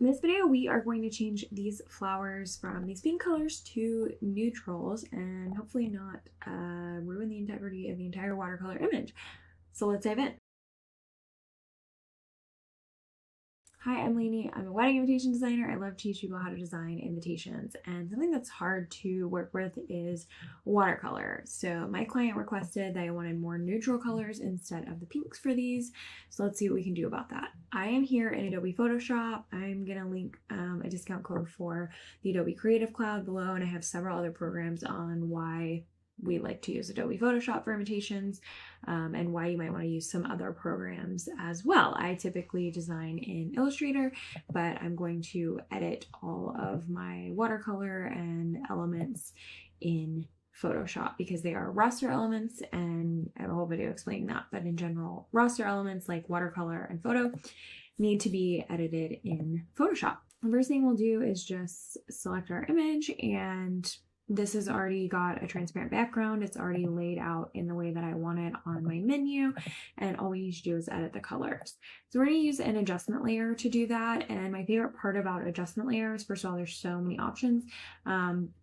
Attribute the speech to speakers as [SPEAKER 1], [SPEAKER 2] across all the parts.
[SPEAKER 1] In this video, we are going to change these flowers from these pink colors to neutrals and hopefully not ruin the integrity of the entire watercolor image. So let's dive in. Hi, I'm Laney. I'm a wedding invitation designer. I love to teach people how to design invitations, and something that's hard to work with is watercolor. So my client requested that I wanted more neutral colors instead of the pinks for these. So let's see what we can do about that. I am here in Adobe Photoshop. I'm going to link a discount code for the Adobe Creative Cloud below, and I have several other programs on why we like to use Adobe Photoshop for invitations, and why you might want to use some other programs as well. I typically design in Illustrator, but I'm going to edit all of my watercolor and elements in Photoshop because they are raster elements, and I have a whole video explaining that. But in general, raster elements like watercolor and photo need to be edited in Photoshop. The first thing we'll do is just select our image, and this has already got a transparent background. It's already laid out in the way that I want it on my menu, and all we need to do is edit the colors. So we're going to use an adjustment layer to do that, and my favorite part about adjustment layers, first of all, there's so many options,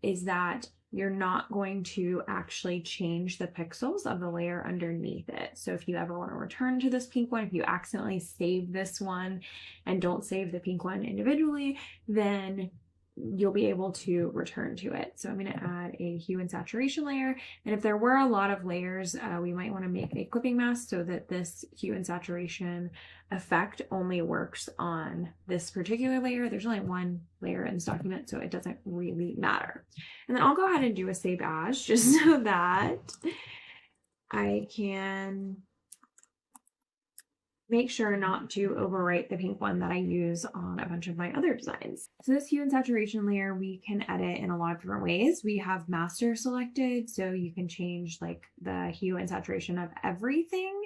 [SPEAKER 1] is that you're not going to actually change the pixels of the layer underneath it. So if you ever want to return to this pink one, if you accidentally save this one and don't save the pink one individually, then you'll be able to return to it. So I'm going to add a hue and saturation layer, and if there were a lot of layers, we might want to make a clipping mask so that this hue and saturation effect only works on this particular layer. There's only one layer in this document, so it doesn't really matter. And then I'll go ahead and do a save as, just so that I can make sure not to overwrite the pink one that I use on a bunch of my other designs. So this hue and saturation layer we can edit in a lot of different ways. We have master selected, so you can change like the hue and saturation of everything,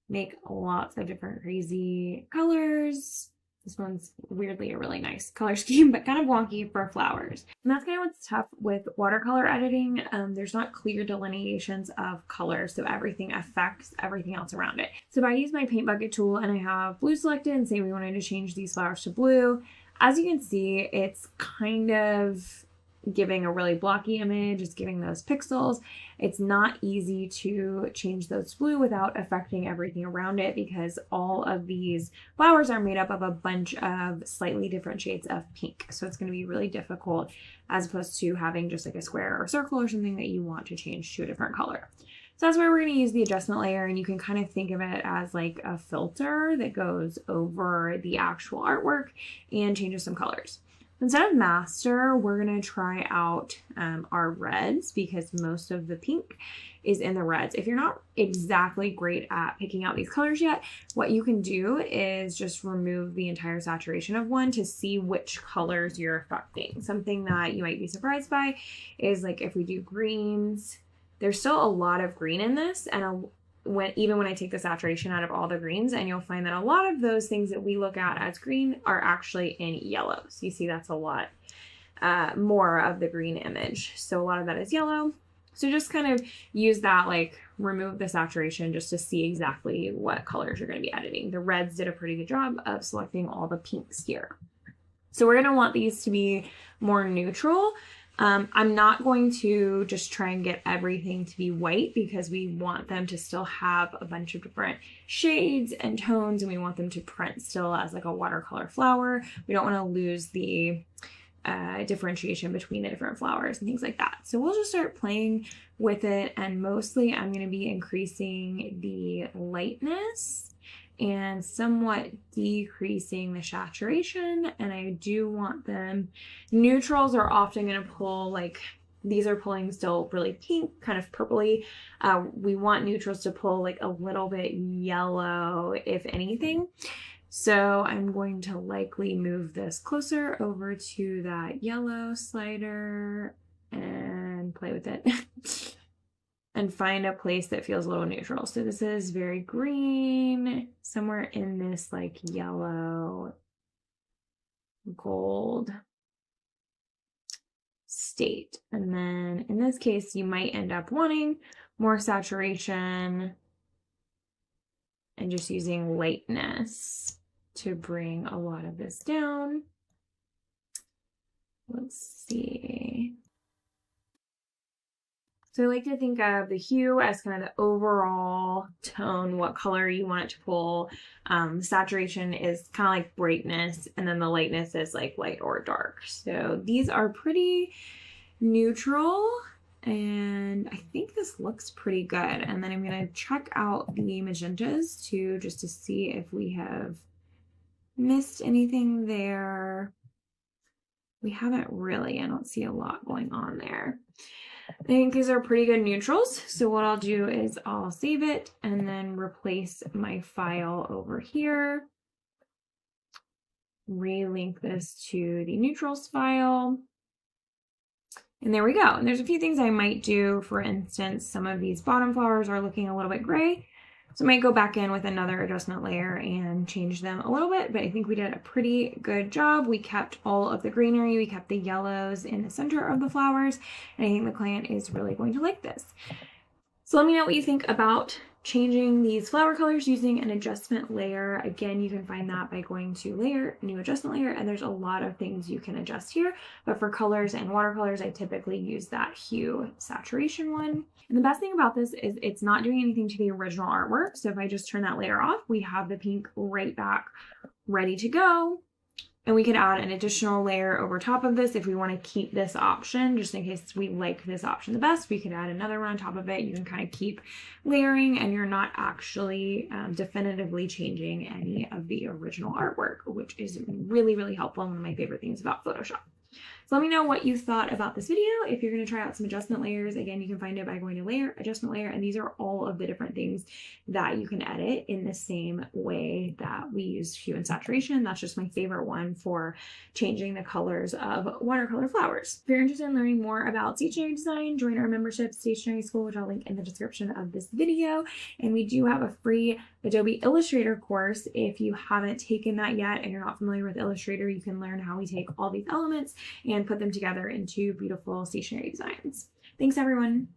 [SPEAKER 1] make lots of different crazy colors. This one's weirdly a really nice color scheme, but kind of wonky for flowers. And that's kind of what's tough with watercolor editing. There's not clear delineations of color, so everything affects everything else around it. So if I use my paint bucket tool and I have blue selected and say we wanted to change these flowers to blue, as you can see, it's kind of giving a really blocky image. It's giving those pixels. It's not easy to change those to blue without affecting everything around it, because all of these flowers are made up of a bunch of slightly different shades of pink. So it's going to be really difficult as opposed to having just like a square or circle or something that you want to change to a different color. So that's why we're going to use the adjustment layer, and you can kind of think of it as like a filter that goes over the actual artwork and changes some colors. Instead of master, we're going to try out our reds, because most of the pink is in the reds. If you're not exactly great at picking out these colors yet, what you can do is just remove the entire saturation of one to see which colors you're affecting. Something that you might be surprised by is like if we do greens, there's still a lot of green in this, and even when I take the saturation out of all the greens, and you'll find that a lot of those things that we look at as green are actually in yellow. So you see that's a lot more of the green image. So a lot of that is yellow. So just kind of use that, like remove the saturation just to see exactly what colors you're going to be editing. The reds did a pretty good job of selecting all the pinks here. So we're going to want these to be more neutral. I'm not going to just try and get everything to be white, because we want them to still have a bunch of different shades and tones, and we want them to print still as like a watercolor flower. We don't want to lose the differentiation between the different flowers and things like that. So we'll just start playing with it, and mostly I'm going to be increasing the lightness and somewhat decreasing the saturation. And I do want them, neutrals are often going to pull, like these are pulling still really pink, kind of purpley. We want neutrals to pull like a little bit yellow, if anything. So I'm going to likely move this closer over to that yellow slider and play with it. And find a place that feels a little neutral. So this is very green, somewhere in this like yellow, gold state. And then in this case, you might end up wanting more saturation and just using lightness to bring a lot of this down. Let's see. So I like to think of the hue as kind of the overall tone, what color you want it to pull. Saturation is kind of like brightness, and then the lightness is like light or dark. So these are pretty neutral, and I think this looks pretty good. And then I'm going to check out the magentas too, just to see if we have missed anything there. We haven't really. I don't see a lot going on there. I think these are pretty good neutrals. So what I'll do is I'll save it and then replace my file over here. Relink this to the neutrals file. And there we go. And there's a few things I might do. For instance, some of these bottom flowers are looking a little bit gray. So I might go back in with another adjustment layer and change them a little bit, but I think we did a pretty good job. We kept all of the greenery, we kept the yellows in the center of the flowers, and I think the client is really going to like this. So let me know what you think about changing these flower colors using an adjustment layer. Again, you can find that by going to layer, new adjustment layer, and there's a lot of things you can adjust here. But for colors and watercolors, I typically use that hue saturation one. And the best thing about this is it's not doing anything to the original artwork. So if I just turn that layer off, we have the pink right back ready to go. And we could add an additional layer over top of this if we want to keep this option, just in case we like this option the best. We could add another one on top of it. You can kind of keep layering, and you're not actually definitively changing any of the original artwork, which is really, really helpful and one of my favorite things about Photoshop. So let me know what you thought about this video. If you're going to try out some adjustment layers, again, you can find it by going to layer, adjustment layer, and these are all of the different things that you can edit in the same way that we use hue and saturation. That's just my favorite one for changing the colors of watercolor flowers. If you're interested in learning more about stationery design, join our membership, Stationery School, which I'll link in the description of this video. And we do have a free Adobe Illustrator course. If you haven't taken that yet and you're not familiar with Illustrator, you can learn how we take all these elements and put them together into beautiful stationery designs. Thanks, everyone.